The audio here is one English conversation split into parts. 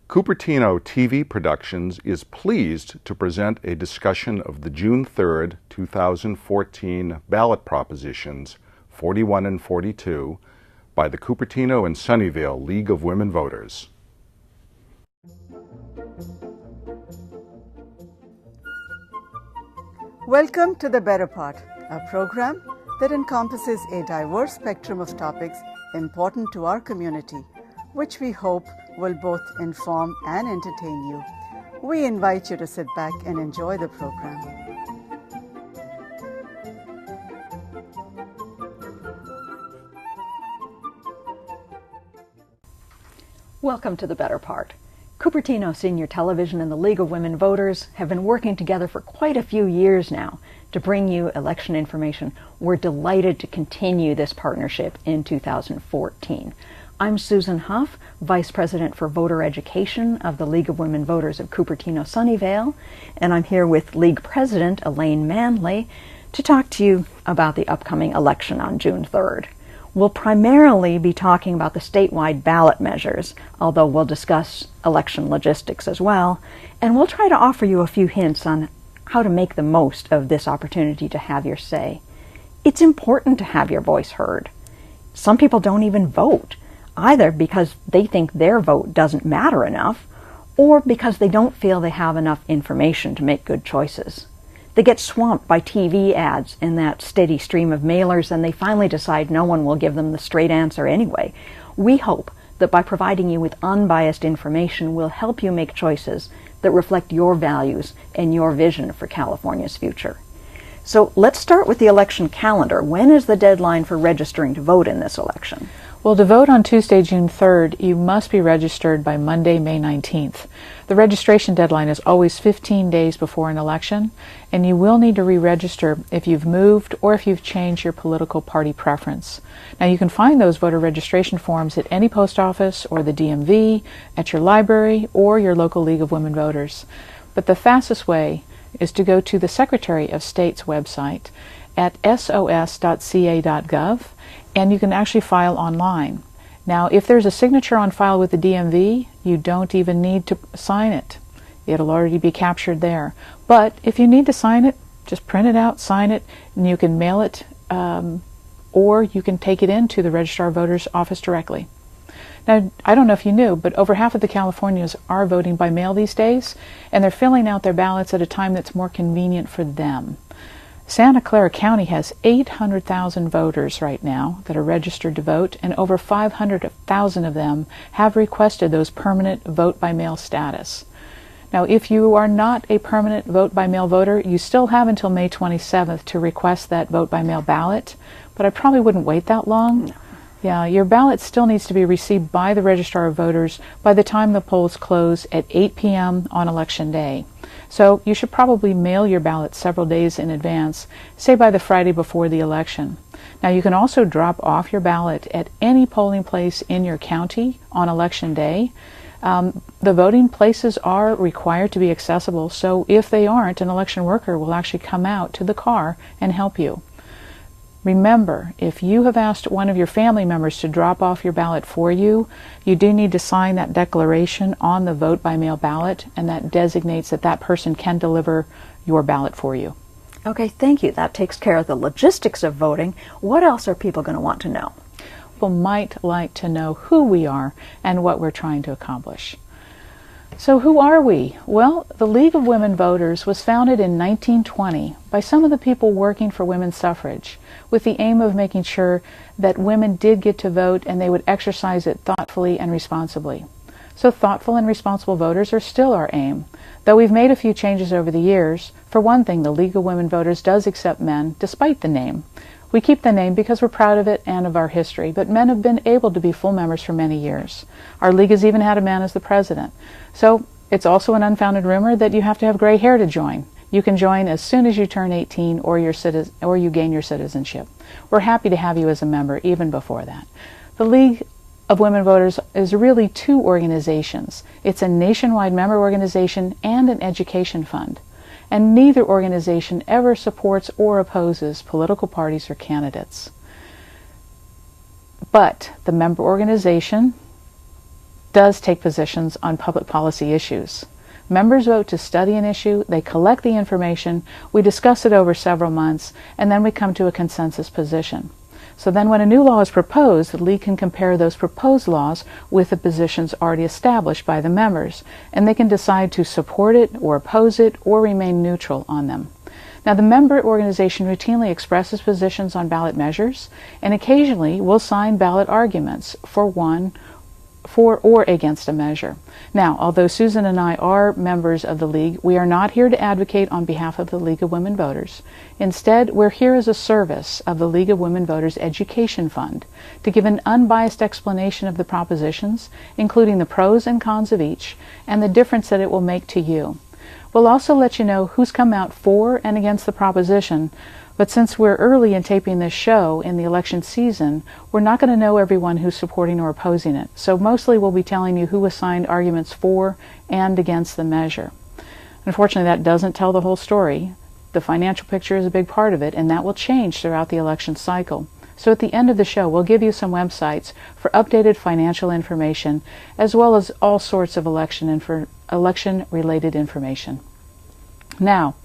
Cupertino TV Productions is pleased to present a discussion of the June 3rd, 2014 ballot propositions 41 and 42 by the Cupertino-Sunnyvale League of Women Voters. Welcome to The Better Part, a program that encompasses a diverse spectrum of topics important to our community, which we hope will both inform and entertain you. We invite you to sit back and enjoy the program. Welcome to The Better Part. Cupertino Senior Television and the League of Women Voters have been working together for quite a few years now to bring you election information. We're delighted to continue this partnership in 2014. I'm Susan Huff, Vice President for Voter Education of the League of Women Voters of Cupertino-Sunnyvale, and I'm here with League President Elaine Manley to talk to you about the upcoming election on June 3rd. We'll primarily be talking about the statewide ballot measures, although we'll discuss election logistics as well, and we'll try to offer you a few hints on how to make the most of this opportunity to have your say. It's important to have your voice heard. Some people don't even vote, either because they think their vote doesn't matter enough, or because they don't feel they have enough information to make good choices. They get swamped by TV ads and that steady stream of mailers, and they finally decide no one will give them the straight answer anyway. We hope that by providing you with unbiased information, we'll help you make choices that reflect your values and your vision for California's future. So let's start with the election calendar. When is the deadline for registering to vote in this election? Well, to vote on Tuesday, June 3rd, you must be registered by Monday, May 19th. The registration deadline is always 15 days before an election, and you will need to re-register if you've moved or if you've changed your political party preference. Now, you can find those voter registration forms at any post office or the DMV, at your library, or your local League of Women Voters. But the fastest way is to go to the Secretary of State's website at sos.ca.gov, and you can actually file online. Now, if there's a signature on file with the DMV, you don't even need to sign it. It'll already be captured there. But if you need to sign it, just print it out, sign it, and you can mail it, or you can take it into the Registrar of Voters office directly. Now, I don't know if you knew, but over half of the Californians are voting by mail these days, and they're filling out their ballots at a time that's more convenient for them. Santa Clara County has 800,000 voters right now that are registered to vote, and over 500,000 of them have requested those permanent vote-by-mail status. Now, if you are not a permanent vote-by-mail voter, you still have until May 27th to request that vote-by-mail ballot, but I probably wouldn't wait that long. No. Yeah, your ballot still needs to be received by the Registrar of Voters by the time the polls close at 8 p.m. on Election Day. So you should probably mail your ballot several days in advance, say by the Friday before the election. Now, you can also drop off your ballot at any polling place in your county on Election Day. The voting places are required to be accessible, so if they aren't, an election worker will actually come out to the car and help you. Remember, if you have asked one of your family members to drop off your ballot for you, you do need to sign that declaration on the vote-by-mail ballot, and that designates that that person can deliver your ballot for you. Okay, thank you. That takes care of the logistics of voting. What else are people going to want to know? People might like to know who we are and what we're trying to accomplish. So who are we? Well, the League of Women Voters was founded in 1920 by some of the people working for women's suffrage, with the aim of making sure that women did get to vote and they would exercise it thoughtfully and responsibly. So thoughtful and responsible voters are still our aim, though we've made a few changes over the years. For one thing, the League of Women Voters does accept men, despite the name. We keep the name because we're proud of it and of our history, but men have been able to be full members for many years. Our league has even had a man as the president. So it's also an unfounded rumor that you have to have gray hair to join. You can join as soon as you turn 18 or you gain your citizenship. We're happy to have you as a member even before that. The League of Women Voters is really two organizations. It's a nationwide member organization and an education fund. And neither organization ever supports or opposes political parties or candidates. But the member organization does take positions on public policy issues. Members vote to study an issue, they collect the information, we discuss it over several months, and then we come to a consensus position. So then when a new law is proposed, the League can compare those proposed laws with the positions already established by the members, and they can decide to support it or oppose it or remain neutral on them. Now, the member organization routinely expresses positions on ballot measures, and occasionally will sign ballot arguments for or against a measure. Now, although Susan and I are members of the League, we are not here to advocate on behalf of the League of Women Voters. Instead, we're here as a service of the League of Women Voters Education Fund to give an unbiased explanation of the propositions, including the pros and cons of each, and the difference that it will make to you. We'll also let you know who's come out for and against the proposition, but since we're early in taping this show in the election season, we're not going to know everyone who's supporting or opposing it. So mostly we'll be telling you who assigned arguments for and against the measure. Unfortunately, that doesn't tell the whole story. The financial picture is a big part of it, and that will change throughout the election cycle. So at the end of the show, we'll give you some websites for updated financial information, as well as all sorts of election-related information. Now,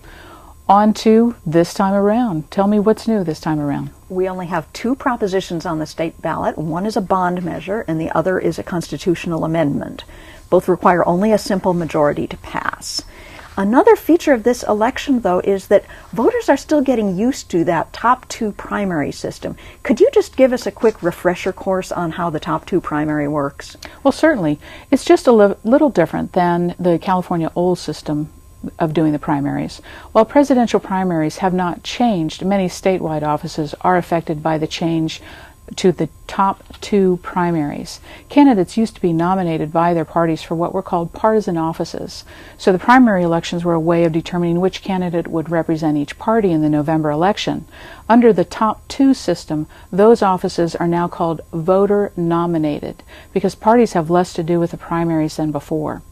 on to this time around. Tell me what's new this time around. We only have two propositions on the state ballot. One is a bond measure and the other is a constitutional amendment. Both require only a simple majority to pass. Another feature of this election, though, is that voters are still getting used to that top two primary system. Could you just give us a quick refresher course on how the top two primary works? Well, certainly. It's just a little different than the California old system of doing the primaries. While presidential primaries have not changed, many statewide offices are affected by the change to the top two primaries. Candidates used to be nominated by their parties for what were called partisan offices. So the primary elections were a way of determining which candidate would represent each party in the November election. Under the top two system, those offices are now called voter nominated because parties have less to do with the primaries than before.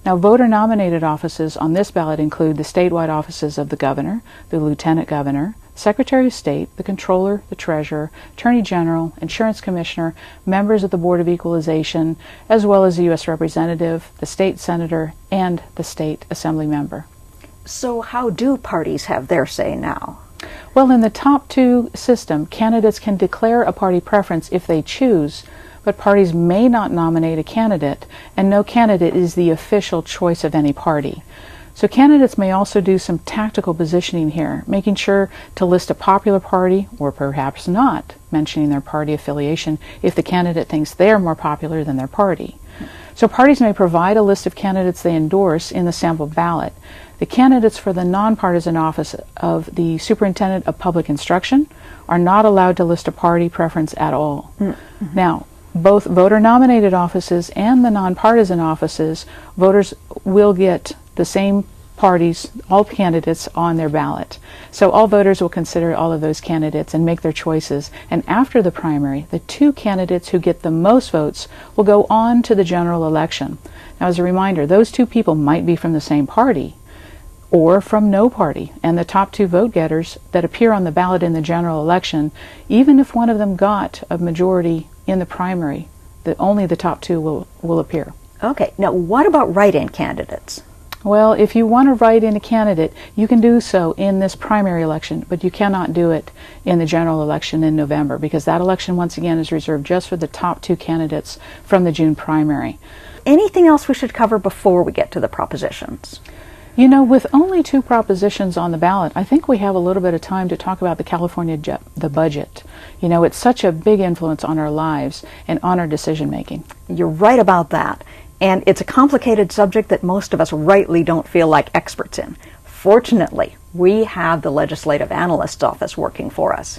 Now, voter-nominated offices on this ballot include the statewide offices of the governor, the lieutenant governor, secretary of state, the controller, the treasurer, attorney general, insurance commissioner, members of the Board of Equalization, as well as the U.S. representative, the state senator, and the state assembly member. So how do parties have their say now? Well, in the top two system, candidates can declare a party preference if they choose, but parties may not nominate a candidate, and no candidate is the official choice of any party. So candidates may also do some tactical positioning here, making sure to list a popular party, or perhaps not, mentioning their party affiliation if the candidate thinks they are more popular than their party. So parties may provide a list of candidates they endorse in the sample ballot. The candidates for the nonpartisan office of the Superintendent of Public Instruction are not allowed to list a party preference at all. Mm-hmm. Now, both voter-nominated offices and the nonpartisan offices, voters will get the same parties, all candidates on their ballot. So all voters will consider all of those candidates and make their choices. And after the primary, the two candidates who get the most votes will go on to the general election. Now, as a reminder, those two people might be from the same party or from no party, and the top two vote getters that appear on the ballot in the general election, even if one of them got a majority in the primary, only the top two will appear. Okay, now what about write-in candidates? Well, if you want to write in a candidate, you can do so in this primary election, but you cannot do it in the general election in November, because that election, once again, is reserved just for the top two candidates from the June primary. Anything else we should cover before we get to the propositions? You know, with only two propositions on the ballot, I think we have a little bit of time to talk about the budget. You know, it's such a big influence on our lives and on our decision making. You're right about that. And it's a complicated subject that most of us rightly don't feel like experts in. Fortunately, we have the Legislative Analyst's Office working for us.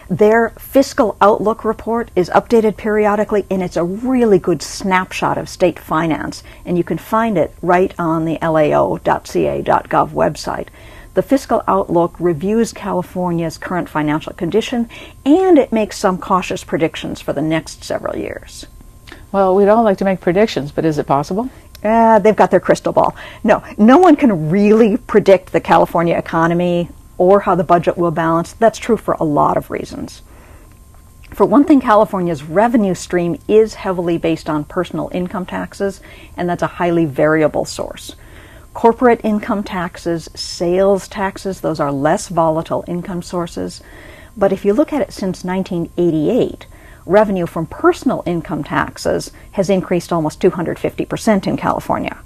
Their Fiscal Outlook report is updated periodically, and it's a really good snapshot of state finance, and you can find it right on the lao.ca.gov website. The Fiscal Outlook reviews California's current financial condition, and it makes some cautious predictions for the next several years. Well, we'd all like to make predictions, but is it possible? They've got their crystal ball. No one can really predict the California economy or how the budget will balance. That's true for a lot of reasons. For one thing, California's revenue stream is heavily based on personal income taxes, and that's a highly variable source. Corporate income taxes, sales taxes, those are less volatile income sources. But if you look at it since 1988, revenue from personal income taxes has increased almost 250% in California.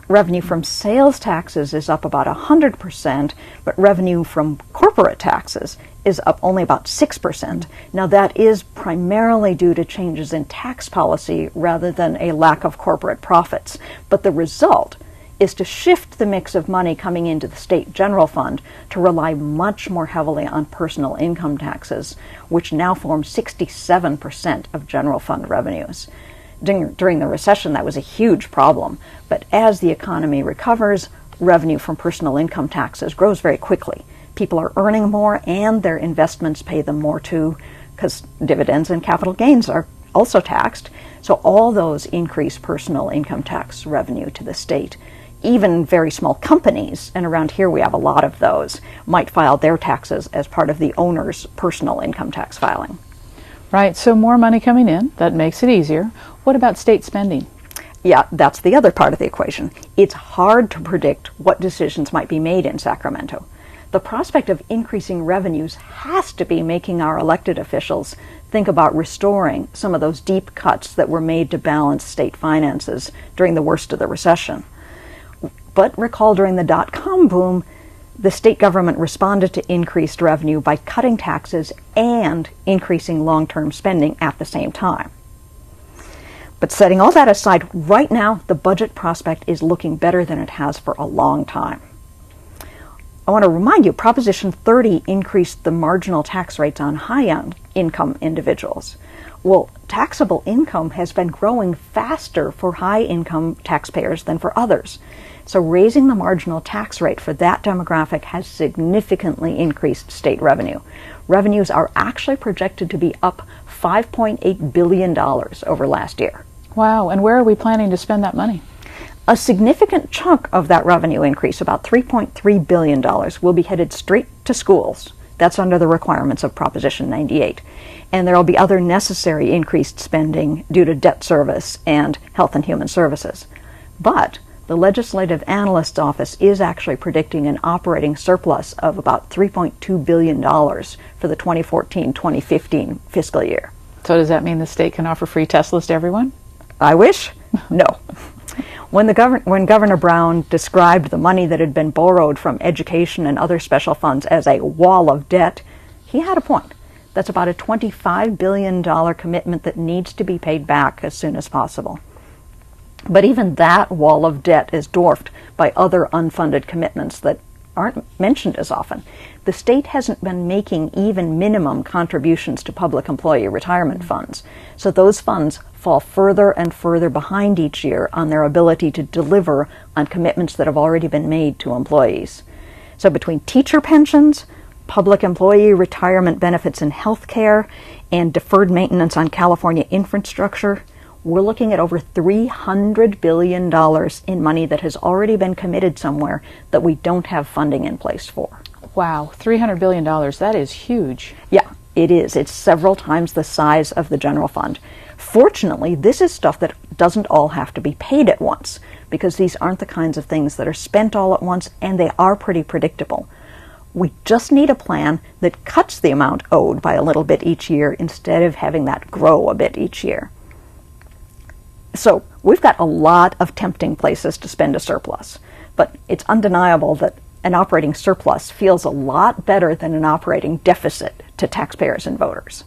Revenue from sales taxes is up about 100%, but revenue from corporate taxes is up only about 6%. Now that is primarily due to changes in tax policy rather than a lack of corporate profits. But the result is to shift the mix of money coming into the state general fund to rely much more heavily on personal income taxes, which now form 67% of general fund revenues. During the recession, that was a huge problem, but as the economy recovers, revenue from personal income taxes grows very quickly. People are earning more and their investments pay them more too, because dividends and capital gains are also taxed. So all those increase personal income tax revenue to the state. Even very small companies, and around here we have a lot of those, might file their taxes as part of the owner's personal income tax filing. Right, so more money coming in, that makes it easier. What about state spending? Yeah, that's the other part of the equation. It's hard to predict what decisions might be made in Sacramento. The prospect of increasing revenues has to be making our elected officials think about restoring some of those deep cuts that were made to balance state finances during the worst of the recession. But recall during the dot-com boom, the state government responded to increased revenue by cutting taxes and increasing long-term spending at the same time. But setting all that aside, right now the budget prospect is looking better than it has for a long time. I want to remind you, Proposition 30 increased the marginal tax rates on high-income individuals. Well, taxable income has been growing faster for high-income taxpayers than for others. So raising the marginal tax rate for that demographic has significantly increased state revenue. Revenues are actually projected to be up $5.8 billion over last year. Wow, and where are we planning to spend that money? A significant chunk of that revenue increase, about $3.3 billion, will be headed straight to schools. That's under the requirements of Proposition 98. And there will be other necessary increased spending due to debt service and health and human services. But the Legislative Analyst's Office is actually predicting an operating surplus of about $3.2 billion for the 2014-2015 fiscal year. So does that mean the state can offer free Teslas to everyone? I wish? No. When Governor Brown described the money that had been borrowed from education and other special funds as a wall of debt, he had a point. That's about a $25 billion commitment that needs to be paid back as soon as possible. But even that wall of debt is dwarfed by other unfunded commitments that aren't mentioned as often. The state hasn't been making even minimum contributions to public employee retirement funds, so those funds fall further and further behind each year on their ability to deliver on commitments that have already been made to employees. So between teacher pensions, public employee retirement benefits and health care, and deferred maintenance on California infrastructure, we're looking at over $300 billion in money that has already been committed somewhere that we don't have funding in place for. Wow, $300 billion, that is huge. Yeah, it is. It's several times the size of the general fund. Fortunately, this is stuff that doesn't all have to be paid at once, because these aren't the kinds of things that are spent all at once, and they are pretty predictable. We just need a plan that cuts the amount owed by a little bit each year instead of having that grow a bit each year. So we've got a lot of tempting places to spend a surplus, but it's undeniable that an operating surplus feels a lot better than an operating deficit to taxpayers and voters.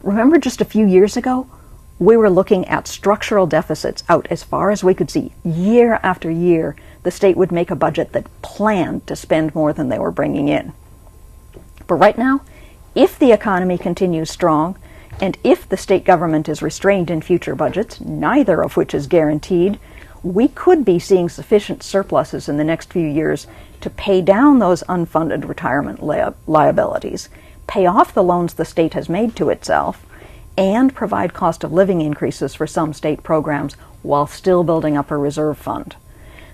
Remember just a few years ago, we were looking at structural deficits out as far as we could see. Year after year, the state would make a budget that planned to spend more than they were bringing in. But right now, if the economy continues strong, and if the state government is restrained in future budgets, neither of which is guaranteed, we could be seeing sufficient surpluses in the next few years to pay down those unfunded retirement liabilities, pay off the loans the state has made to itself, and provide cost of living increases for some state programs while still building up a reserve fund.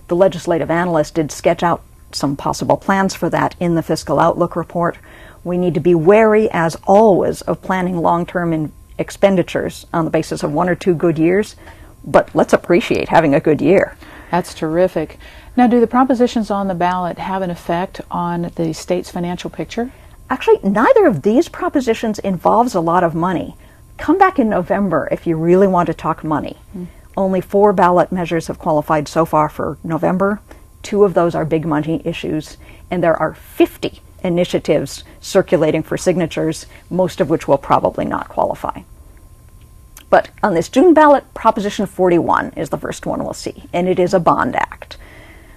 The legislative analyst did sketch out some possible plans for that in the Fiscal Outlook report. We need to be wary, as always, of planning long-term expenditures on the basis of 1 or 2 good years, but let's appreciate having a good year. That's terrific. Now, do the propositions on the ballot have an effect on the state's financial picture? Actually, neither of these propositions involves a lot of money. Come back in November if you really want to talk money. Only 4 ballot measures have qualified so far for November. 2 of those are big money issues, and there are 50 initiatives circulating for signatures, most of which will probably not qualify. But on this June ballot, Proposition 41 is the first one we'll see, and it is a bond act.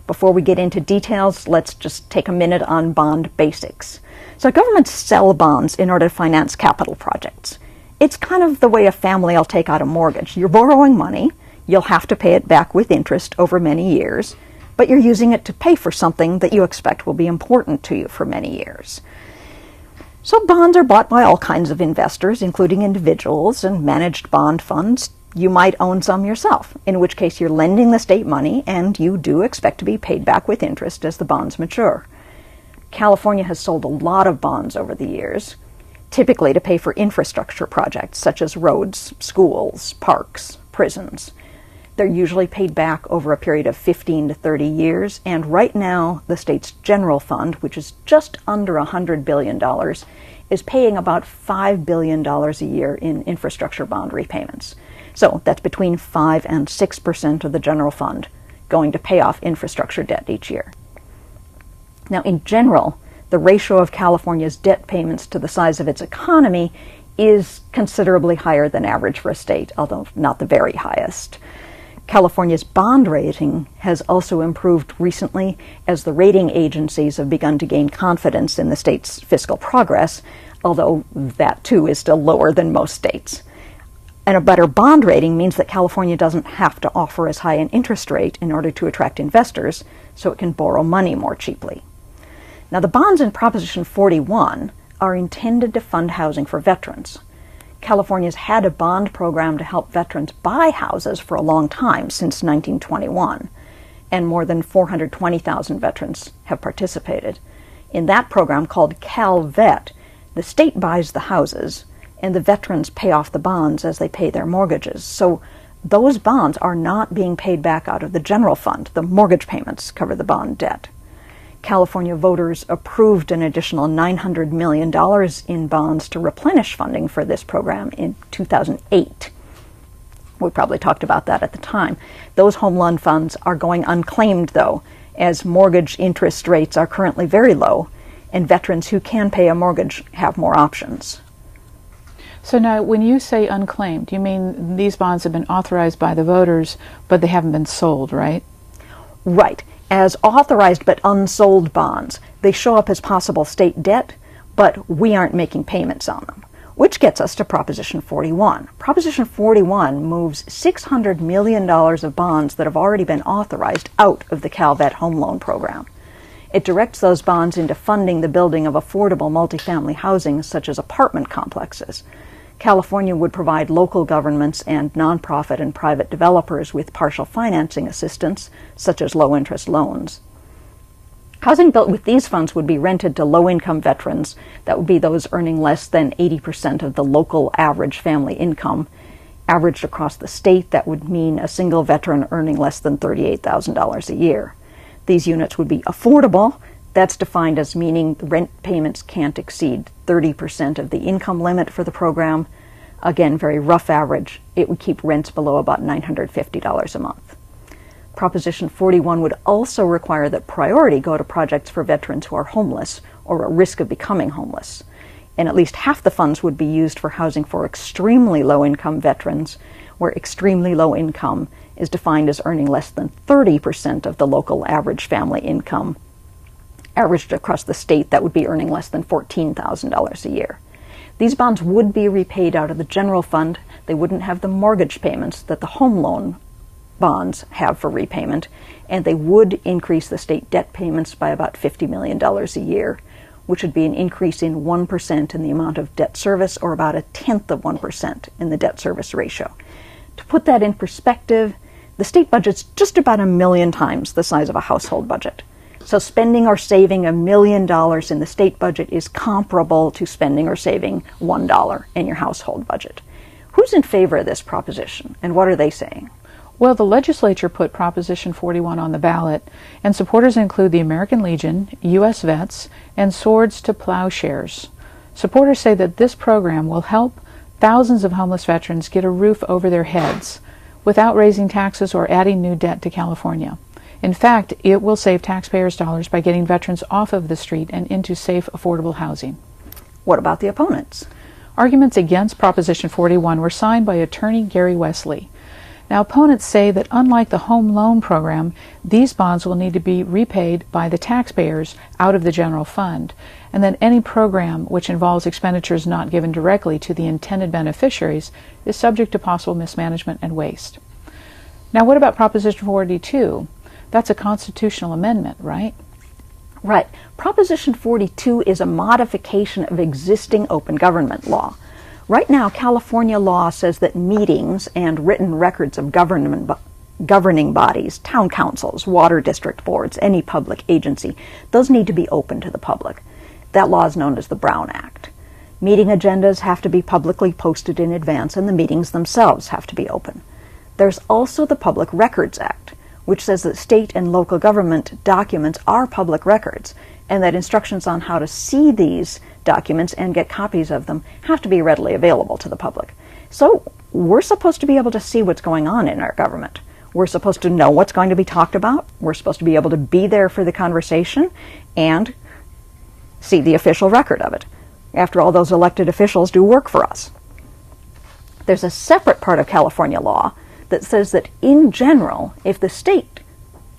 Before we get into details, let's just take a minute on bond basics. So governments sell bonds in order to finance capital projects. It's kind of the way a family will take out a mortgage. You're borrowing money, you'll have to pay it back with interest over many years, but you're using it to pay for something that you expect will be important to you for many years. So bonds are bought by all kinds of investors, including individuals and managed bond funds. You might own some yourself, in which case you're lending the state money and you do expect to be paid back with interest as the bonds mature. California has sold a lot of bonds over the years, typically to pay for infrastructure projects such as roads, schools, parks, prisons. They're usually paid back over a period of 15 to 30 years, and right now the state's general fund, which is just under $100 billion, is paying about $5 billion a year in infrastructure bond repayments. So that's between 5 and 6% of the general fund going to pay off infrastructure debt each year. Now, in general, the ratio of California's debt payments to the size of its economy is considerably higher than average for a state, although not the very highest. California's bond rating has also improved recently as the rating agencies have begun to gain confidence in the state's fiscal progress, although that too is still lower than most states. And a better bond rating means that California doesn't have to offer as high an interest rate in order to attract investors, so it can borrow money more cheaply. Now, the bonds in Proposition 41 are intended to fund housing for veterans. California's had a bond program to help veterans buy houses for a long time, since 1921, and more than 420,000 veterans have participated. In that program, called CalVet, the state buys the houses, and the veterans pay off the bonds as they pay their mortgages. So those bonds are not being paid back out of the general fund. The mortgage payments cover the bond debt. California voters approved an additional $900 million in bonds to replenish funding for this program in 2008. We probably talked about that at the time. Those home loan funds are going unclaimed, though, as mortgage interest rates are currently very low, and veterans who can pay a mortgage have more options. So now, when you say unclaimed, you mean these bonds have been authorized by the voters, but they haven't been sold, right? Right. As authorized but unsold bonds, they show up as possible state debt, but we aren't making payments on them, which gets us to Proposition 41. Proposition 41 moves $600 million of bonds that have already been authorized out of the CalVet home loan program. It directs those bonds into funding the building of affordable multifamily housing, such as apartment complexes. California would provide local governments and nonprofit and private developers with partial financing assistance, such as low-interest loans. Housing built with these funds would be rented to low-income veterans. That would be those earning less than 80% of the local average family income. Averaged across the state, that would mean a single veteran earning less than $38,000 a year. These units would be affordable. That's defined as meaning rent payments can't exceed 30% of the income limit for the program. Again, very rough average. It would keep rents below about $950 a month. Proposition 41 would also require that priority go to projects for veterans who are homeless or at risk of becoming homeless. And at least half the funds would be used for housing for extremely low-income veterans, where extremely low income is defined as earning less than 30% of the local average family income. Averaged across the state, that would be earning less than $14,000 a year. These bonds would be repaid out of the general fund. They wouldn't have the mortgage payments that the home loan bonds have for repayment, and they would increase the state debt payments by about $50 million a year, which would be an increase in 1% in the amount of debt service, or about 0.1% in the debt service ratio. To put that in perspective, the state budget's just about 1 million times the size of a household budget. So spending or saving $1 million in the state budget is comparable to spending or saving $1 in your household budget. Who's in favor of this proposition, and what are they saying? Well, the legislature put Proposition 41 on the ballot, and supporters include the American Legion, U.S. Vets, and Swords to Plowshares. Supporters say that this program will help thousands of homeless veterans get a roof over their heads without raising taxes or adding new debt to California. In fact, it will save taxpayers' dollars by getting veterans off of the street and into safe, affordable housing. What about the opponents? Arguments against Proposition 41 were signed by attorney Gary Wesley. Now, opponents say that unlike the home loan program, these bonds will need to be repaid by the taxpayers out of the general fund, and that any program which involves expenditures not given directly to the intended beneficiaries is subject to possible mismanagement and waste. Now, what about Proposition 42? That's a constitutional amendment, right? Right. Proposition 42 is a modification of existing open government law. Right now, California law says that meetings and written records of governing bodies, town councils, water district boards, any public agency, those need to be open to the public. That law is known as the Brown Act. Meeting agendas have to be publicly posted in advance, and the meetings themselves have to be open. There's also the Public Records Act, which says that state and local government documents are public records, and that instructions on how to see these documents and get copies of them have to be readily available to the public. So we're supposed to be able to see what's going on in our government. We're supposed to know what's going to be talked about. We're supposed to be able to be there for the conversation and see the official record of it. After all, those elected officials do work for us. There's a separate part of California law that says that in general, if the state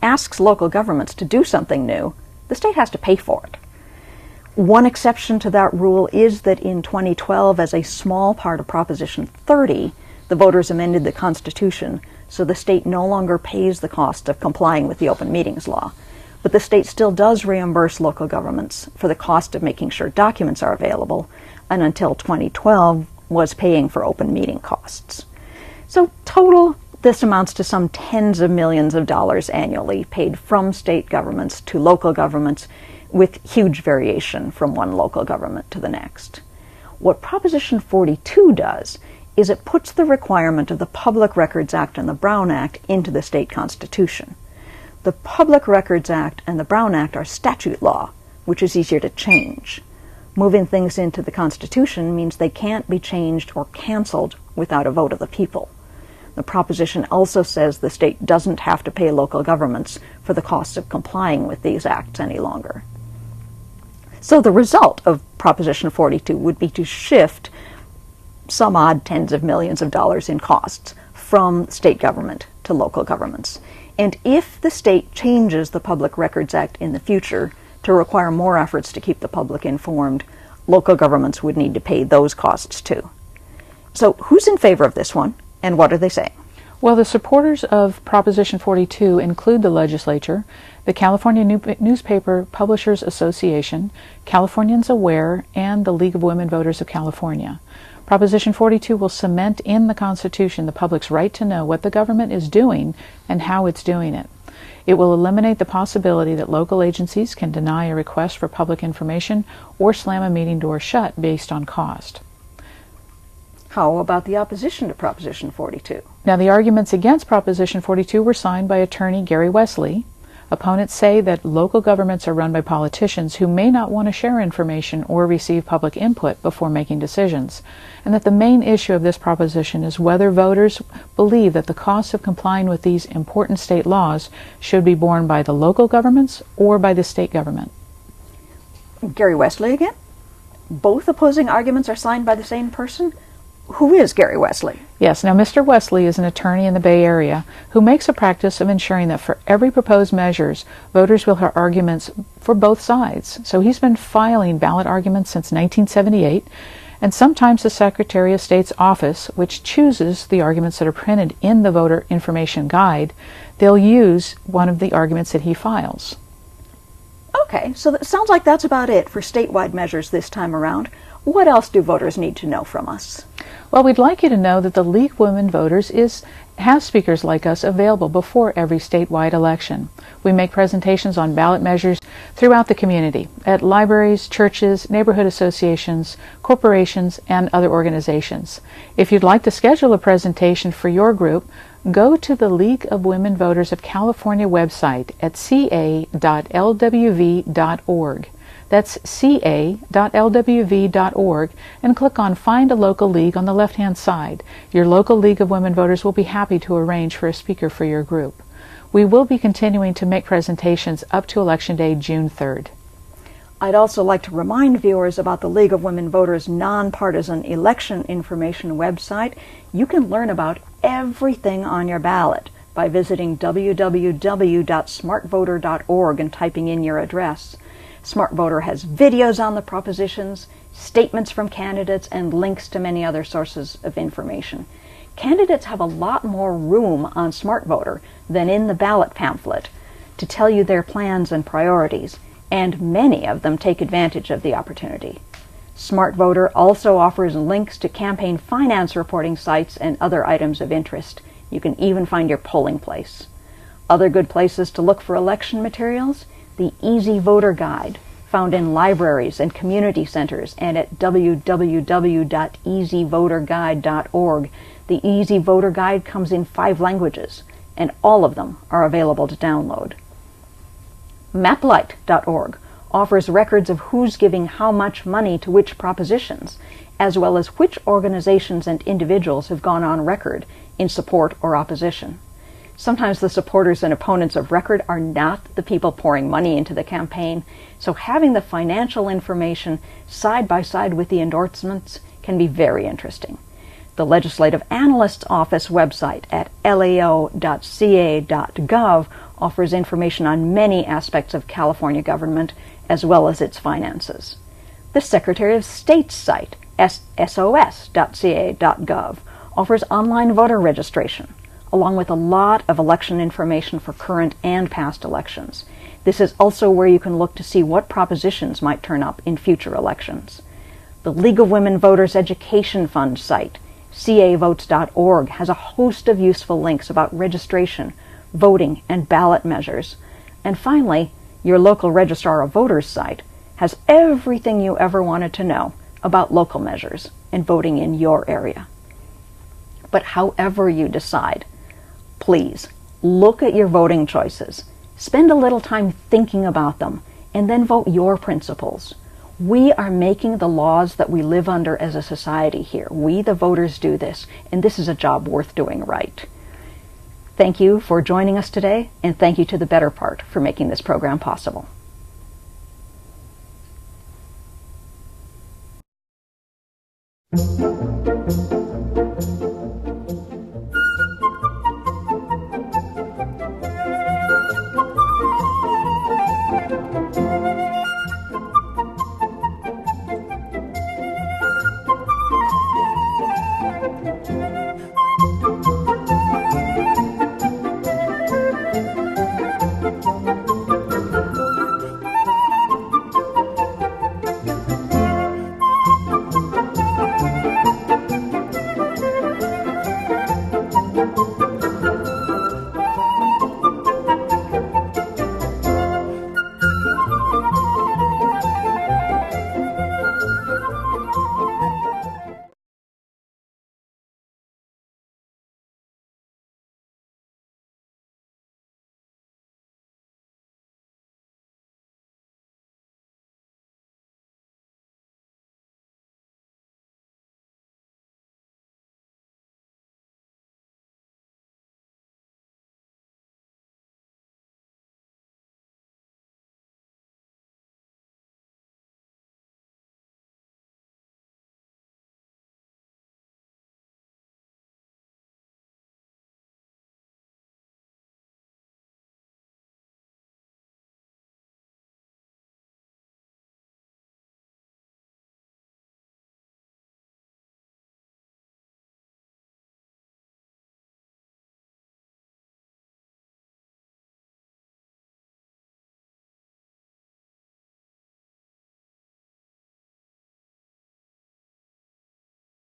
asks local governments to do something new, the state has to pay for it. One exception to that rule is that in 2012, as a small part of Proposition 30, the voters amended the Constitution so the state no longer pays the cost of complying with the open meetings law. But the state still does reimburse local governments for the cost of making sure documents are available, and until 2012 was paying for open meeting costs. So total, this amounts to some tens of millions of dollars annually paid from state governments to local governments, with huge variation from one local government to the next. What Proposition 42 does is it puts the requirement of the Public Records Act and the Brown Act into the state constitution. The Public Records Act and the Brown Act are statute law, which is easier to change. Moving things into the Constitution means they can't be changed or canceled without a vote of the people. The proposition also says the state doesn't have to pay local governments for the costs of complying with these acts any longer. So the result of Proposition 42 would be to shift some odd tens of millions of dollars in costs from state government to local governments. And if the state changes the Public Records Act in the future to require more efforts to keep the public informed, local governments would need to pay those costs too. So who's in favor of this one, and what are they saying? Well, the supporters of Proposition 42 include the legislature, the California Newspaper Publishers Association, Californians Aware, and the League of Women Voters of California. Proposition 42 will cement in the Constitution the public's right to know what the government is doing and how it's doing it. It will eliminate the possibility that local agencies can deny a request for public information or slam a meeting door shut based on cost. How about the opposition to Proposition 42? Now, the arguments against Proposition 42 were signed by attorney Gary Wesley. Opponents say that local governments are run by politicians who may not want to share information or receive public input before making decisions, and that the main issue of this proposition is whether voters believe that the cost of complying with these important state laws should be borne by the local governments or by the state government. Gary Wesley again? Both opposing arguments are signed by the same person? Who is Gary Wesley? Yes, now Mr. Wesley is an attorney in the Bay Area who makes a practice of ensuring that for every proposed measures, voters will hear arguments for both sides. So he's been filing ballot arguments since 1978, and sometimes the Secretary of State's office, which chooses the arguments that are printed in the voter information guide, they'll use one of the arguments that he files. Okay, so it sounds like that's about it for statewide measures this time around. What else do voters need to know from us? Well, we'd like you to know that the League of Women Voters is has speakers like us available before every statewide election. We make presentations on ballot measures throughout the community, at libraries, churches, neighborhood associations, corporations, and other organizations. If you'd like to schedule a presentation for your group, go to the League of Women Voters of California website at ca.lwv.org. That's ca.lwv.org, and click on Find a Local League on the left-hand side. Your local League of Women Voters will be happy to arrange for a speaker for your group. We will be continuing to make presentations up to Election Day, June 3rd. I'd also like to remind viewers about the League of Women Voters nonpartisan election information website. You can learn about everything on your ballot by visiting www.smartvoter.org and typing in your address. Smart Voter has videos on the propositions, statements from candidates, and links to many other sources of information. Candidates have a lot more room on Smart Voter than in the ballot pamphlet to tell you their plans and priorities, and many of them take advantage of the opportunity. Smart Voter also offers links to campaign finance reporting sites and other items of interest. You can even find your polling place. Other good places to look for election materials: the Easy Voter Guide, found in libraries and community centers and at www.easyvoterguide.org. The Easy Voter Guide comes in 5 languages, and all of them are available to download. Maplight.org offers records of who's giving how much money to which propositions, as well as which organizations and individuals have gone on record in support or opposition. Sometimes the supporters and opponents of record are not the people pouring money into the campaign, so having the financial information side by side with the endorsements can be very interesting. The Legislative Analyst's Office website at lao.ca.gov offers information on many aspects of California government as well as its finances. The Secretary of State's site, sos.ca.gov, offers online voter registration, along with a lot of election information for current and past elections. This is also where you can look to see what propositions might turn up in future elections. The League of Women Voters Education Fund site, cavotes.org, has a host of useful links about registration, voting, and ballot measures. And finally, your local Registrar of Voters site has everything you ever wanted to know about local measures and voting in your area. But however you decide, please look at your voting choices. Spend a little time thinking about them, and then vote your principles. We are making the laws that we live under as a society here. We, the voters, do this, and this is a job worth doing right. Thank you for joining us today, and thank you to The Better Part for making this program possible.